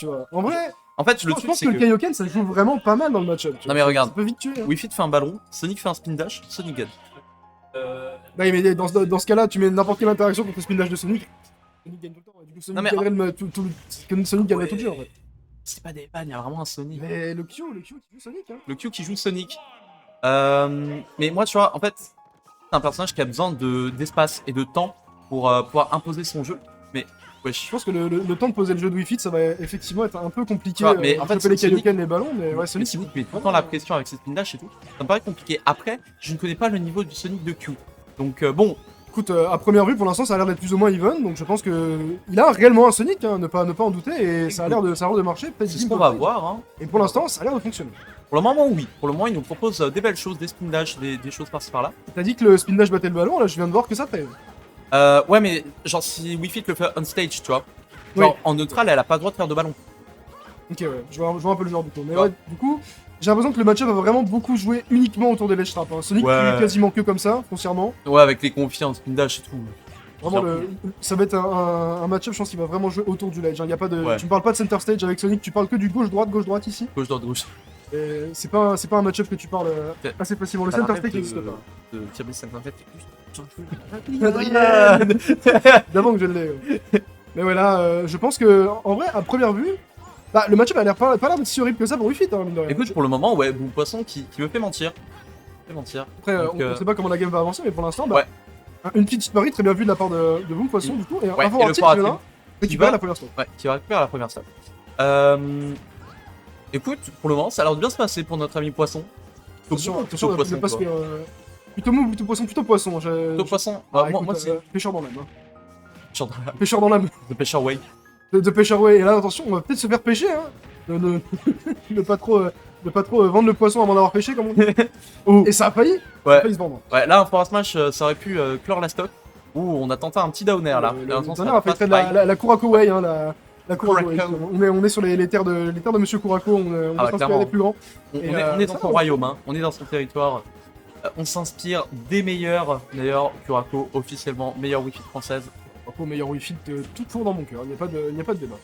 tu vois. En vrai, En fait, le je truc, pense c'est que que. le Kaioken, ça joue vraiment pas mal dans le match-up. tu Non, vois. mais regarde. Ça peut vite tuer. Hein. Wii Fit fait un ballon, Sonic fait un spin dash, Sonic gagne. Bah, mais dans ce cas-là, tu mets n'importe quelle interaction contre le spin dash de Sonic. Sonic gagne tout le temps. Du coup, Sonic Non, mais- gagnerait Sonic gagnerait tout le jeu en fait. C'est pas des vannes, il y a vraiment un Sonic. Mais le Q qui joue Sonic. Hein. Le Q qui joue Sonic. Mais moi, tu vois, en fait, c'est un personnage qui a besoin d'espace et de temps pour pouvoir imposer son jeu. Mais, wesh. Je pense que le temps de poser le jeu de Wii Fit, ça va effectivement être un peu compliqué. Ouais, mais en fait, choper les Sonic- Kaioken, les ballons, mais ouais, Mais Sonic. Sonic met tout le temps la pression avec ses spin dash et tout. Ça me paraît compliqué. Après, je ne connais pas le niveau du Sonic de Q. Donc, bon, Écoute, à première vue, pour l'instant, ça a l'air d'être plus ou moins even, donc je pense que il a réellement un Sonic, hein, ne pas en douter, et ça a l'air de marcher. Peut-être c'est ce Jim qu'on peut va le faire. voir. Hein. Et pour l'instant, ça a l'air de fonctionner. Pour le moment, oui. Pour le moment, il nous propose des belles choses, des spin dash, des choses par-ci par-là. T'as dit que le spin dash battait le ballon, là, je viens de voir que ça fait. Ouais, mais genre, si Wii Fit le fait on stage, tu vois. Genre, en neutral, elle a pas le droit de faire de ballon. Ok, ouais, je vois un peu le genre du coup. Mais Ouais. ouais, du coup, j'ai l'impression que le match-up va vraiment beaucoup jouer uniquement autour des ledge traps. Hein. Sonic Ouais. qui est quasiment que comme ça, foncièrement. Ouais, avec les conflits en spin dash et tout. Vraiment, ça va être un match-up, je pense qu'il va vraiment jouer autour du ledge. Hein. Y a pas de... Ouais. Tu me parles pas de center stage avec Sonic, tu parles que du gauche-droite ici. Gauche, droite, gauche. Et c'est pas un match-up que tu parles assez facilement. Le center stage n'existe pas. De Kirby 57. D'avant que je l'ai. Ouais. Mais ouais, là, je pense que, en vrai, à première vue, bah, le match-up a l'air pas l'air d'être si horrible que ça pour Wii Fit, hein, mine de rien. Écoute, pour le moment, ouais, Boom Poisson qui me fait mentir. Fait mentir. Après, Donc, on sait pas comment la game va avancer, mais pour l'instant, bah, Ouais. une petite pari très bien vue de la part de Boom Poisson, du coup, et Ouais, un et fort le article fort de là, article et qui tu vas va- la première stop. Ouais, qui va récupérer la première stop. Écoute, pour le moment, ça a l'air de bien se passer pour notre ami Poisson. Attention, Plutôt de Poisson, pas se quoi. faire. Plutôt mou, plutôt poisson. Plutôt Poisson. Ah, Moi, écoute, c'est pêcheur dans l'âme. Hein. pêcheur dans la- Pêcheur dans l'âme. The Pêcheur Way. De pêcheur, ouais. Et là, attention, on va peut-être se faire pêcher, hein. Ne pas trop vendre le poisson avant d'avoir pêché, comme on dit. Ouh. Et ça a failli. Ça a Ouais. failli se vendre. Ouais, là, un Forest Smash, ça aurait pu clore la stock. Ouh, on a tenté un petit downer là. Le Malheureusement, ça tonnerre a fait passe très de pareil. la Kurako Way, hein, la Kurako Way. Kurako. On est sur les terres de Monsieur Kurako, on va bah, s'inspirer clairement. des plus grands. On Et, est dans ça son va, royaume, hein. On est dans son territoire. On s'inspire des meilleurs. D'ailleurs, Kurako, officiellement meilleure Wi-Fi française. Kurako, meilleur Wii Fit tout court dans mon cœur, il n'y a pas de débat.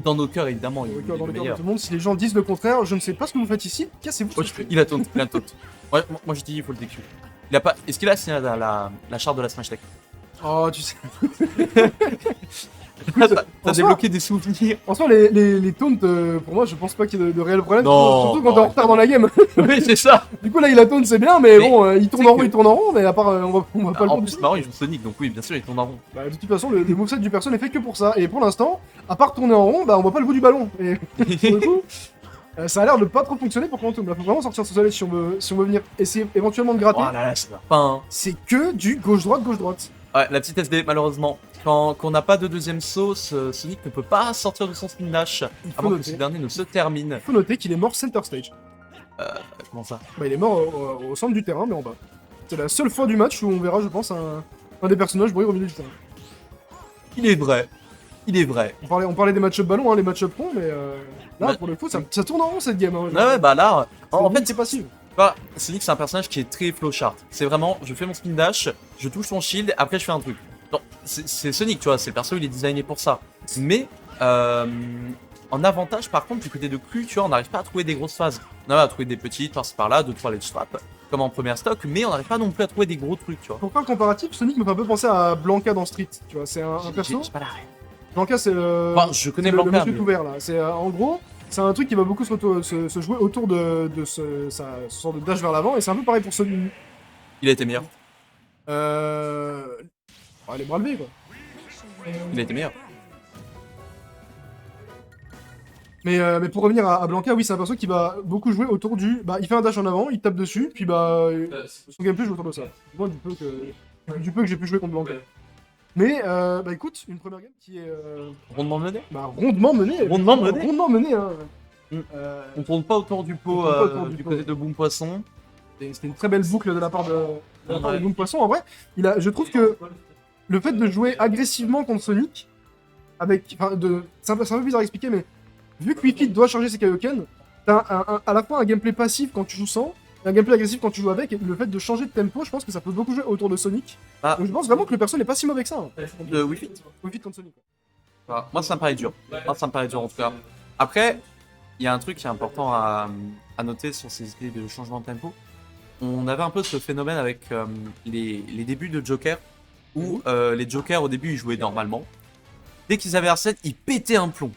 Dans nos cœurs, évidemment, il Dans est le cœur le de meilleur. tout le monde, si les gens disent le contraire, je ne sais pas ce que vous faites ici, cassez-vous. Oh, il a taunt, il a taunt. Moi, je dis, il faut le DQ. Il a pas. Est-ce qu'il a signé la charte de la Smash Tech? Oh, tu sais. T'as en débloqué des souvenirs. En soi, les taunts, pour moi, je pense pas qu'il y ait de réel problème. Non, surtout quand t'es non. en retard dans la game. Oui, c'est ça. Du coup, là, il a taunt, c'est bien, mais Mais bon, il tourne c'est en rond, que- il tourne en rond, mais à part, on va pas le En prendre plus, dessus. marrant, il joue Sonic, donc oui, bien sûr, il tourne en rond. Bah, de toute façon, le moveset du perso n'est fait que pour ça. Et pour l'instant, à part tourner en rond, bah, on voit pas le bout du ballon. Et pour le coup, ça a l'air de pas trop fonctionner pour Quantum. Là, faut vraiment sortir ce soleil si on veut venir essayer éventuellement de gratter. Oh là là, ça va pas, hein. C'est que du gauche-droite, gauche-droite. Ouais, la petite SD, malheureusement. Quand on n'a pas de deuxième sauce, Sonic ne peut pas sortir de son spin dash Il faut avant que noter. ce dernier ne se termine. Il faut noter qu'il est mort center stage. Comment ça? Bah, il est mort au centre du terrain, mais en bas. C'est la seule fois du match où on verra, je pense, un des personnages mourir au milieu du terrain. Il est vrai. Il est vrai. On parlait des match-up ballons, hein, les match-up ronds, mais là, Ouais. pour le coup, ça tourne en rond cette game. Hein, Ouais, bah là, en fait, c'est passif. bah, Sonic, c'est un personnage qui est très flowchart. C'est vraiment, je fais mon spin dash, je touche son shield, après je fais un truc. Non, c'est Sonic, tu vois, c'est le perso, il est designé pour ça. Mais, en avantage, par contre, du côté de Q, tu vois, on n'arrive pas à trouver des grosses phases. On arrive à trouver des petites, par-ci par-là, 2-3 ledge traps, comme en première stock, mais on n'arrive pas non plus à trouver des gros trucs, tu vois. Pour faire le comparatif, Sonic me fait un peu penser à Blanca dans Street. Tu vois, c'est un perso. J'ai pas la ref. Blanca, c'est le. Enfin, je connais c'est le Blanca, monsieur mais- tout vert là. C'est en gros, c'est un truc qui va beaucoup se jouer autour de ce sort de dash vers l'avant, et c'est un peu pareil pour Sonic. Il a été meilleur. Les bras levés quoi. Il a été meilleur. Mais pour revenir à Blanca, oui, c'est un perso qui va beaucoup jouer autour du. Bah, il fait un dash en avant, il tape dessus, puis bah. Son gameplay joue autour de ça. Moi, du peu que j'ai pu jouer contre Blanca. Mais, bah écoute, une première game qui est Rondement mené. rondement menée. Rondement menée. Rondement menée, hein. Mm. On tourne pas autour du pot On tourne pas autour du du pot. côté de Boom Poisson. C'était une très belle boucle de la part de Ouais. Boom Poisson. En vrai, je trouve que le fait de jouer agressivement contre Sonic, c'est un peu bizarre à expliquer, mais vu que Wii Fit doit charger ses Kaioken, t'as à la fois un gameplay passif quand tu joues sans, et un gameplay agressif quand tu joues avec, et le fait de changer de tempo, je pense que ça peut beaucoup jouer autour de Sonic. Ah. Donc je pense vraiment que le perso n'est pas si mauvais que ça. Hein, De Wii Fit. Wii Fit contre Sonic. Moi, ça me paraît dur. Moi, ça me paraît dur en tout cas. Après, il y a un truc qui est important à noter sur ces idées de changement de tempo. On avait un peu ce phénomène avec les débuts de Joker, où les Jokers au début ils jouaient normalement. Dès qu'ils avaient Arsène, ils pétaient un plomb.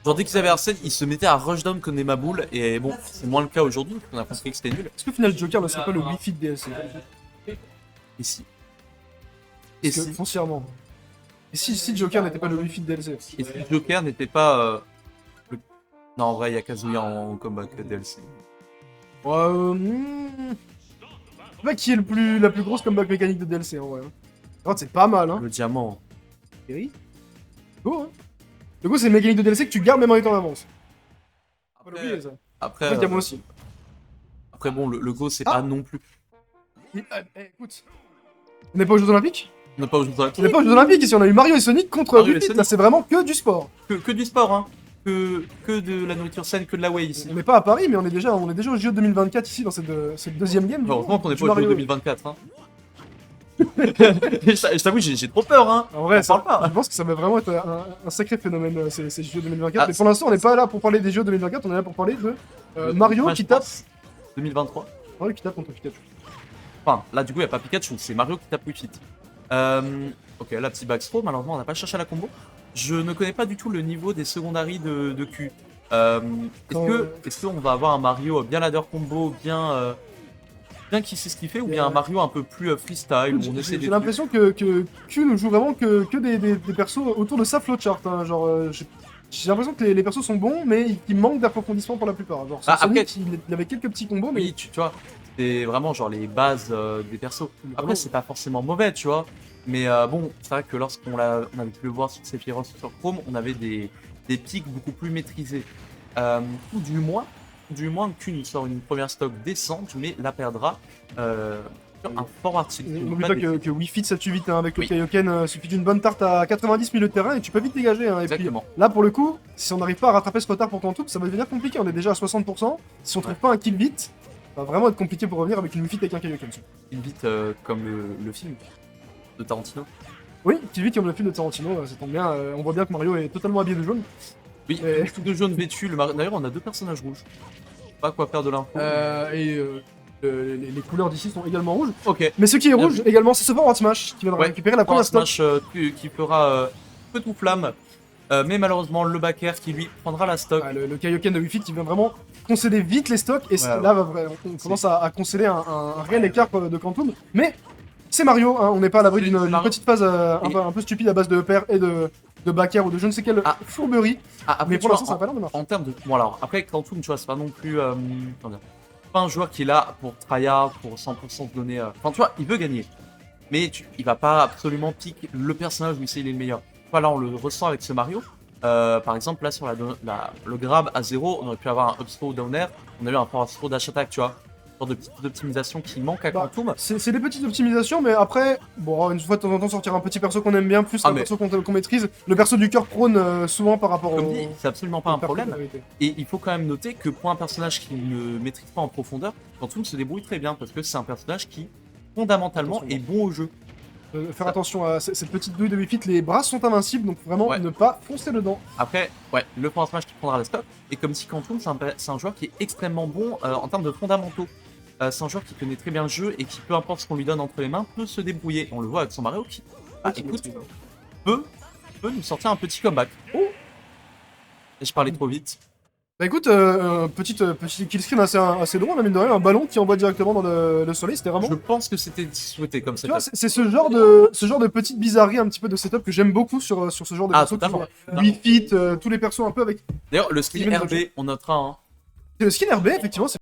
Genre dès qu'ils avaient Arsène, ils se mettaient à rushdown comme des maboules. Et bon, c'est moins le cas aujourd'hui, on a compris que c'était nul. Est-ce que au final Joker ne serait pas le Wi-Fi de DLC? Et si Et si foncièrement. Et si Joker n'était pas le Wi-Fi de DLC? Et si Joker n'était pas... Non, en vrai, il y a Kazuya en comeback DLC. Ouais, je sais pas qui est la plus grosse comeback mécanique de DLC en vrai. En fait, c'est pas mal, hein. Le diamant. Go, hein. Le coup, c'est une mécanique de DLC que tu gardes même en étant en avance. Faut pas l'oublier, ça. Après, Le diamant aussi. après bon, le Go, c'est pas non plus... Écoute, on n'est pas aux Jeux Olympiques? On n'a pas aux Jeux Olympiques. On n'est pas aux Jeux Olympiques ici, on a eu Mario et Sonic contre Mario et Wi-Fi. Sonic. Là, c'est vraiment que du sport. Que du sport, hein. Que de la nourriture saine, que de la whey ici. On n'est pas à Paris, mais on est déjà au JO 2024 ici dans cette deuxième game. Heureusement qu'on n'est du pas au JO Mario. 2024. Hein. Je t'avoue, j'ai trop peur. Hein. En vrai, On parle pas. je pense que ça va vraiment être un sacré phénomène ces JO 2024. Ah, mais pour l'instant, on n'est pas là pour parler des JO 2024, on est là pour parler de Mario Smash qui tape. Bros. 2023. Mario qui tape contre Pikachu. Enfin, là, du coup, il n'y a pas Pikachu, c'est Mario qui tape Wii Fit. Ok, là, petit backthrow. Malheureusement, on n'a pas cherché la combo. Je ne connais pas du tout le niveau des secondaries de Q. Est-ce qu'on va avoir un Mario bien ladder combo, bien qui sait ce qu'il fait, ou bien un Mario un peu plus freestyle où on essaie J'ai des l'impression que Q ne joue vraiment que des persos autour de sa flowchart. Hein. Genre, j'ai l'impression que les persos sont bons, mais il manque d'approfondissement pour la plupart. Genre, Ah, Sonic, après- il avait quelques petits combos, mais Oui, tu vois, c'est vraiment genre les bases des persos. Après, c'est pas forcément mauvais, tu vois. Mais bon, c'est vrai que lorsqu'on on avait pu le voir sur Sephiroth sur Chrome, on avait des pics beaucoup plus maîtrisés. Ou du moins, Q nous sort une première stock décente, mais la perdra sur un forward tilt. n'oublie pas que Wii Fit ça tue vite hein, avec le Oui. Kaioken. Suffit d'une bonne tarte à 90 milieux de terrain et tu peux vite dégager. Hein, et puis, Exactement. là, pour le coup, si on n'arrive pas à rattraper ce retard pour Quantum, ça va devenir compliqué. On est déjà à 60%. Si on trouve pas un kill vite, ça va vraiment être compliqué pour revenir avec une Wii Fit avec un Kaioken. Une bite comme le film de Tarantino. Oui, kill vite comme le film de Tarantino, ça tombe bien. On voit bien que Mario est totalement habillé de jaune. Oui, Mais- tout de jaune vêtu. D'ailleurs, on a deux personnages rouges. Pas quoi faire de l'info. Les couleurs d'ici sont également rouges. Ok. Mais ce qui est Bien rouge également, c'est ce Forward Smash qui va Ouais, récupérer la première stock. Smash qui fera feu tout flamme. Mais malheureusement, le backer qui lui prendra la stock. Ah, le Kaioken de Wii Fit qui va vraiment concéder vite les stocks et Ouais, là on commence à concéder un réel écart de Quantum. Mais c'est Mario, hein, on n'est pas à l'abri C'est d'une Mario. petite phase un peu stupide à base de pair et de backer ou de je ne sais quelle fourberie. Ah, après, Mais tu pour l'instant vois, ça va pas l'air de marcher. en termes de. Bon, alors, après, Quantum, tu vois, c'est pas non plus. Comment dire, c'est pas un joueur qui est là pour tryhard, pour 100% se donner. Enfin, tu vois, il veut gagner. Mais il va pas absolument piquer le personnage où il est le meilleur. Tu vois, là, on le ressent avec ce Mario. Par exemple, là, sur le grab à 0, on aurait pu avoir un up throw down air. On a eu un forward throw dash attack, tu vois. Genre de petites optimisations qui manquent à Bah, Quantum. C'est des petites optimisations, mais après, bon, une fois de temps en temps sortir un petit perso qu'on aime bien, plus un mais- perso qu'on maîtrise. Le perso du cœur prône souvent par rapport Comme au. dit, c'est absolument pas un problème. Et il faut quand même noter que pour un personnage qui ne maîtrise pas en profondeur, Quantum se débrouille très bien parce que c'est un personnage qui, fondamentalement, est bon au jeu. Faire attention à cette petite douille de Wii Fit, les bras sont invincibles, donc vraiment Ouais. ne pas foncer dedans. Après, ouais, le point smash qui prendra la stock. Et comme si Quantum, c'est un joueur qui est extrêmement bon en termes de fondamentaux. C'est un joueur qui connaît très bien le jeu et qui, peu importe ce qu'on lui donne entre les mains, peut se débrouiller. On le voit avec son Mario qui, écoute, peut nous sortir un petit comeback. Oh, et je parlais trop vite. Bah écoute, petit killscreen assez drôle, on a mine de rien, un ballon qui envoie directement dans le soleil, c'était vraiment... Je pense que c'était souhaité comme Tu ça. vois, c'est ce genre de petite bizarrerie un petit peu de setup que j'aime beaucoup sur ce genre de perso. Totalement. Wii Fit, tous les persos un peu avec... D'ailleurs, le skin Steven RB, on notera. Hein. Le skin RB, effectivement, c'est